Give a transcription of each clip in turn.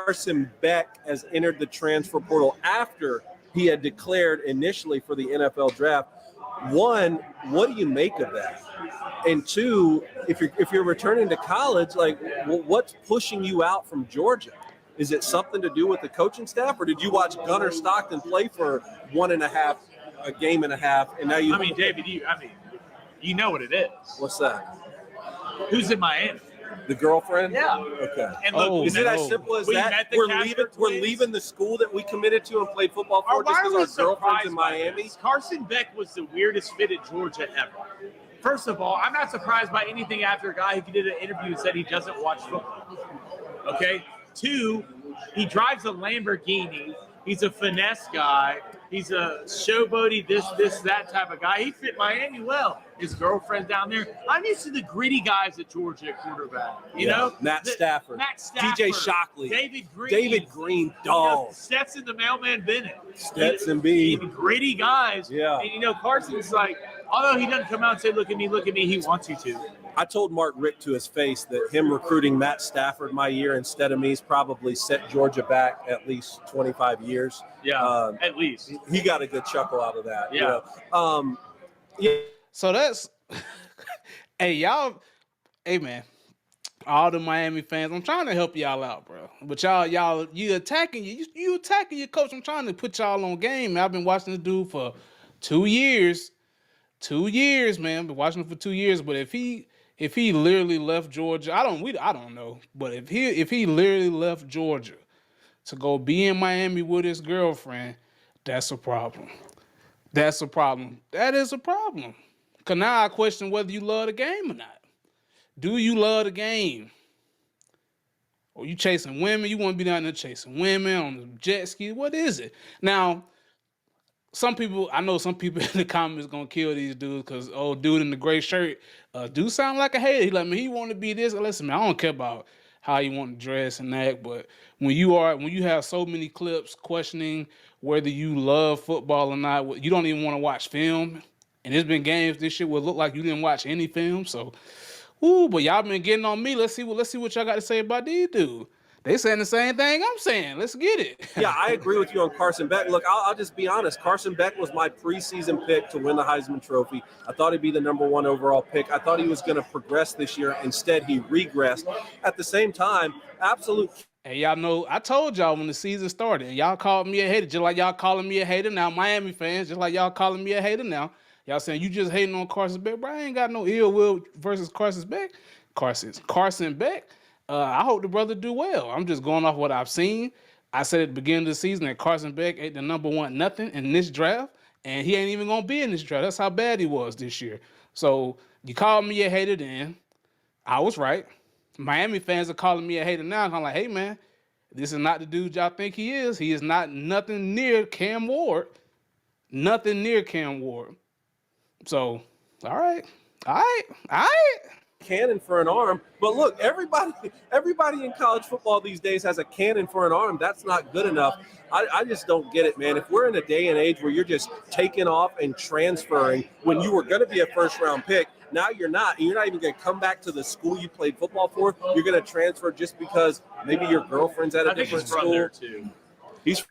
Carson Beck has entered the transfer portal after he had declared initially for the NFL draft. One, what do you make of that? And two, if you're returning to college, like, what's pushing you out from Georgia? Is it something to do with the coaching staff, or did you watch Gunnar Stockton play for a game and a half, and now you? I mean, David, you know what it is. What's that? Who's in Miami? The girlfriend? Yeah. Okay. And look, is it as simple as that? We're leaving the school that we committed to and played football for just because our girlfriend's in Miami? Carson Beck was the weirdest fit at Georgia ever. First of all, I'm not surprised by anything after a guy who did an interview and said he doesn't watch football. Okay? Two, he drives a Lamborghini. He's a finesse guy. He's a showboaty, this, that type of guy. He fit Miami well. His girlfriend's down there. I'm used to the gritty guys at Georgia at quarterback. You know? Matt Stafford. TJ Shockley. David Green. Dog. Stetson the Mailman Bennett. Stetson B. Gritty guys. Yeah. And, Carson's like, although he doesn't come out and say, look at me, he wants you to. I told Mark Richt to his face that him recruiting Matt Stafford my year instead of me has probably set Georgia back at least 25 years. Yeah, at least. He got a good chuckle out of that. Yeah. So that's – hey, man, all the Miami fans, I'm trying to help y'all out, bro. But you attacking your coach. I'm trying to put y'all on game, man. I've been watching this dude for 2 years. 2 years, man. Been watching him for 2 years. But if he literally left Georgia, I don't know. But if he literally left Georgia to go be in Miami with his girlfriend, that's a problem. That's a problem. That is a problem. Because now I question whether you love the game or not. Do you love the game? Or you chasing women? You want to be down there chasing women on the jet ski? What is it? Now, I know some people in the comments going to kill these dudes because, dude in the gray shirt, do sound like a hater. He like, man, he want to be this. Listen, man, I don't care about how you want to dress and act, but when you have so many clips questioning whether you love football or not, you don't even want to watch film. And there's been games this shit will look like you didn't watch any film. So, but y'all been getting on me. Let's see what y'all got to say about these dudes. They saying the same thing I'm saying. Let's get it. Yeah, I agree with you on Carson Beck. Look, I'll just be honest. Carson Beck was my preseason pick to win the Heisman Trophy. I thought he'd be the number 1 overall pick. I thought he was going to progress this year. Instead, he regressed. At the same time, absolute. Hey, y'all know, I told y'all when the season started, and y'all called me a hater, just like y'all calling me a hater now. Miami fans, just like y'all calling me a hater now. Y'all saying you just hating on Carson Beck, bro. I ain't got no ill will versus Carson Beck. Carson Beck. I hope the brother do well. I'm just going off what I've seen. I said at the beginning of the season that Carson Beck ain't the number 1 nothing in this draft, and he ain't even gonna be in this draft. That's how bad he was this year. So you called me a hater then. I was right. Miami fans are calling me a hater now. I'm like, hey man, this is not the dude y'all think he is. He is not nothing near Cam Ward. Nothing near Cam Ward. So, all right. Cannon for an arm, but look, everybody in college football these days has a cannon for an arm. That's not good enough. I just don't get it, man. If we're in a day and age where you're just taking off and transferring when you were going to be a first-round pick, now you're not. And you're not even going to come back to the school you played football for. You're going to transfer just because maybe your girlfriend's at a different school. There too.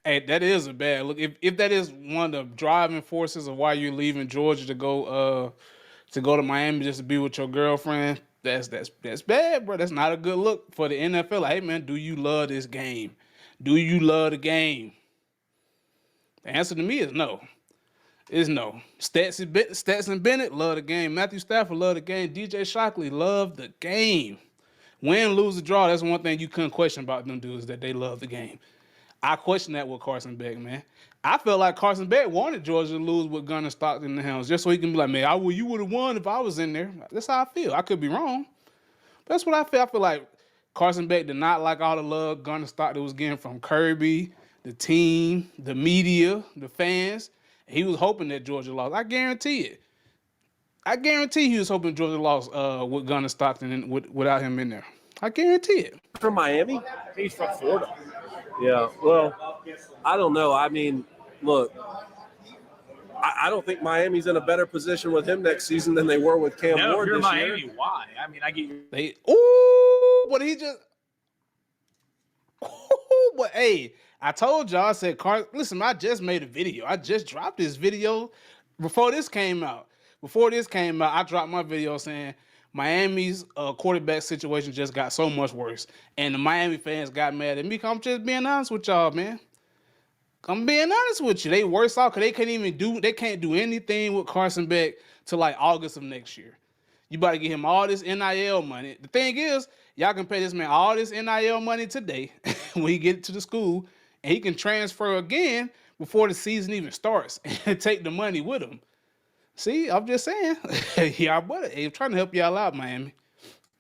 Hey, that is a bad look. If that is one of the driving forces of why you're leaving Georgia to go to Miami just to be with your girlfriend, that's bad, bro. That's not a good look for the NFL. Like, hey, man, do you love this game? Do you love the game? The answer to me is no. Is no. Stetson Bennett love the game. Matthew Stafford love the game. DJ Shockley love the game. Win, lose, or draw, that's one thing you couldn't question about them dudes, that they love the game. I question that with Carson Beck, man. I felt like Carson Beck wanted Georgia to lose with Gunnar Stockton in the helms just so he can be like, man, you would have won if I was in there. That's how I feel. I could be wrong. But that's what I feel. I feel like Carson Beck did not like all the love Gunnar Stockton was getting from Kirby, the team, the media, the fans. He was hoping that Georgia lost. I guarantee it. I guarantee he was hoping Georgia lost with Gunnar Stockton without him in there. I guarantee it. From Miami? He's from Florida. Yeah, well, I don't know. I mean, look, I don't think Miami's in a better position with him next season than they were with Cam Ward this year. Miami, why? I mean, I get you. But he just But hey, I told y'all, I said, listen, I just made a video. I just dropped this video before this came out. Before this came out, I dropped my video saying Miami's quarterback situation just got so much worse. And the Miami fans got mad at me. I'm just being honest with y'all, man. I'm being honest with you. They worse off because they can't do anything with Carson Beck till like August of next year. You about to get him all this NIL money. The thing is, y'all can pay this man all this NIL money today when he get to the school, and he can transfer again before the season even starts and take the money with him. See, I'm just saying. Y'all better. I'm trying to help y'all out, Miami.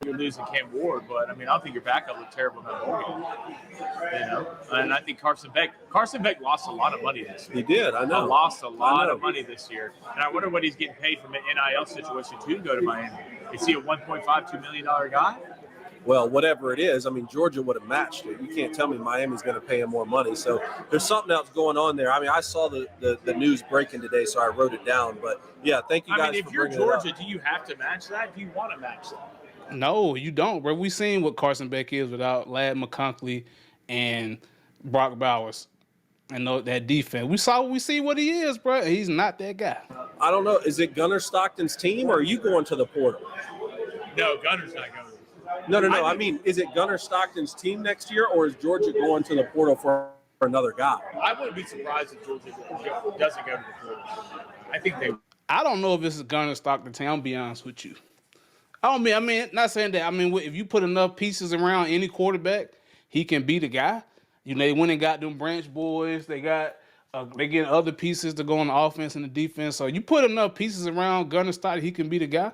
You're losing Cam Ward, but I mean, I don't think your backup looked terrible in that ball game. You know, and I think Carson Beck lost a lot of money this year. He did, I know. Lost a lot of money this year, and I wonder what he's getting paid from an NIL situation to go to Miami. Is he a $1.52 million guy? Well, whatever it is, I mean, Georgia would have matched it. You can't tell me Miami's going to pay him more money. So there's something else going on there. I mean, I saw the news breaking today, so I wrote it down. But, yeah, thank you guys for bringing it up. I mean, if you're Georgia, do you have to match that? Do you want to match that? No, you don't, bro. We seen what Carson Beck is without Ladd McConkey and Brock Bowers and that defense. We see what he is, bro. He's not that guy. I don't know. Is it Gunnar Stockton's team, or are you going to the portal? No, Gunner's not going. No. I mean, is it Gunnar Stockton's team next year, or is Georgia going to the portal for another guy? I wouldn't be surprised if Georgia doesn't go to the portal. I think they. I don't know if this is Gunnar Stockton's team. I'll be honest with you. I mean, not saying that. I mean, if you put enough pieces around any quarterback, he can be the guy. You know, they went and got them branch boys. They get other pieces to go on the offense and the defense. So you put enough pieces around Gunnar Stockton, he can be the guy.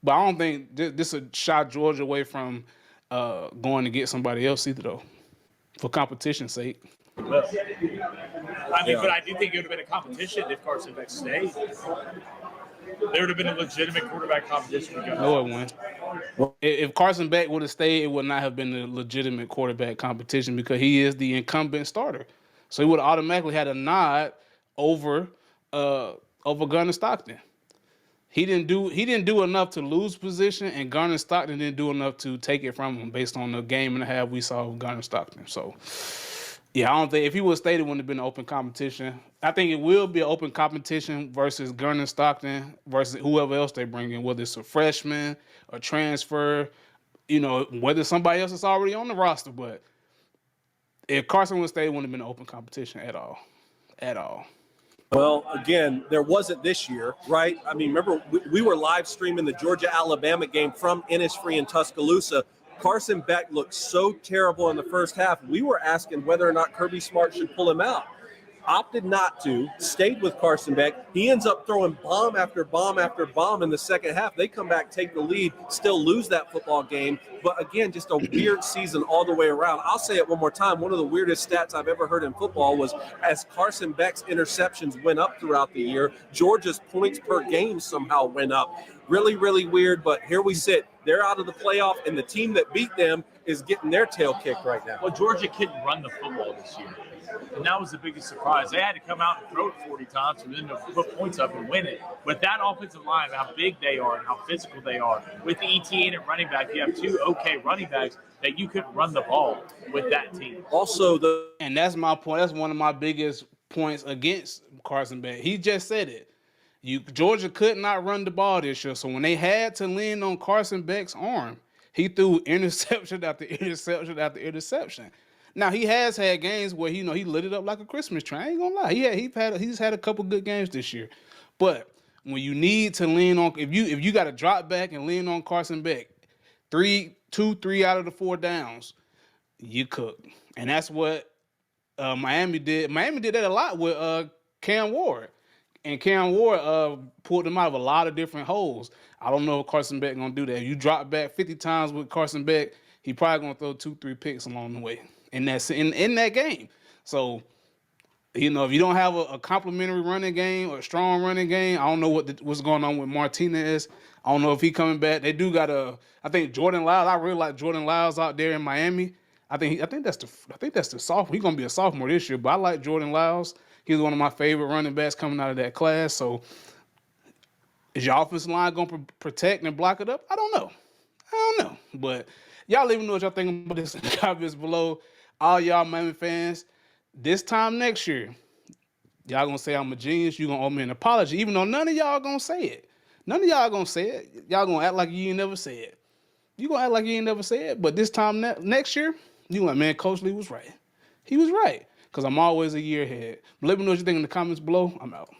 But I don't think this would shot Georgia away from going to get somebody else either, though, for competition's sake. Well, but I do think it would have been a competition if Carson Beck stayed. There would have been a legitimate quarterback competition. No, it wouldn't. If Carson Beck would have stayed, it would not have been a legitimate quarterback competition because he is the incumbent starter. So he would have automatically had a nod over Gunnar Stockton. He didn't do enough to lose position, and Gunnar Stockton didn't do enough to take it from him based on the game and a half we saw with Gunnar Stockton. So, yeah, I don't think if he would have stayed, it wouldn't have been an open competition. I think it will be an open competition versus Gunnar Stockton versus whoever else they bring in, whether it's a freshman, a transfer, you know, whether somebody else is already on the roster. But if Carson would stay, it wouldn't have been an open competition at all. At all. Well, again, there wasn't this year, right? I mean, remember, we were live streaming the Georgia-Alabama game from Innisfree in Tuscaloosa. Carson Beck looked so terrible in the first half. We were asking whether or not Kirby Smart should pull him out. Opted not to, stayed with Carson Beck. He ends up throwing bomb after bomb after bomb in the second half. They come back, take the lead, still lose that football game. But again, just a weird season all the way around. I'll say it one more time. One of the weirdest stats I've ever heard in football was as Carson Beck's interceptions went up throughout the year, Georgia's points per game somehow went up. Really, really weird, but here we sit. They're out of the playoff, and the team that beat them is getting their tail kicked right now. Well, Georgia couldn't run the football this year. And that was the biggest surprise. They had to come out and throw it 40 times for them to put points up and win it. With that offensive line, how big they are and how physical they are, with the ETN at running back, you have two okay running backs that you couldn't run the ball with that team. Also, and that's my point. That's one of my biggest points against Carson Beck. He just said it. Georgia could not run the ball this year, so when they had to lean on Carson Beck's arm, he threw interception after interception after interception. Now he has had games where he lit it up like a Christmas tree. I ain't gonna lie, he's had a couple good games this year, but when you need to lean on, if you got to drop back and lean on Carson Beck, 3 out of the 4 downs, you cook, and that's what Miami did. Miami did that a lot with Cam Ward. And Cam Ward pulled him out of a lot of different holes. I don't know if Carson Beck gonna do that. If you drop back 50 times with Carson Beck, he probably gonna throw 2-3 picks along the way in that game. So, if you don't have a complimentary running game or a strong running game, I don't know what's going on with Martinez. I don't know if he coming back. They do got I think Jordan Lyles. I really like Jordan Lyles out there in Miami. I think that's the sophomore. He's gonna be a sophomore this year, but I like Jordan Lyles. He's one of my favorite running backs coming out of that class. So is your offensive line going to protect and block it up? I don't know. But y'all let me know what y'all think about this in the comments below. all y'all Miami fans, this time next year, y'all gonna say I'm a genius. You gonna owe me an apology, even though none of y'all gonna say it. None of y'all gonna say it. Y'all gonna act like you ain't never said it. You gonna act like you ain't never said it. But this time next year, you like, man, Coach Lee was right. He was right. Because I'm always a year ahead. But let me know what you think in the comments below. I'm out.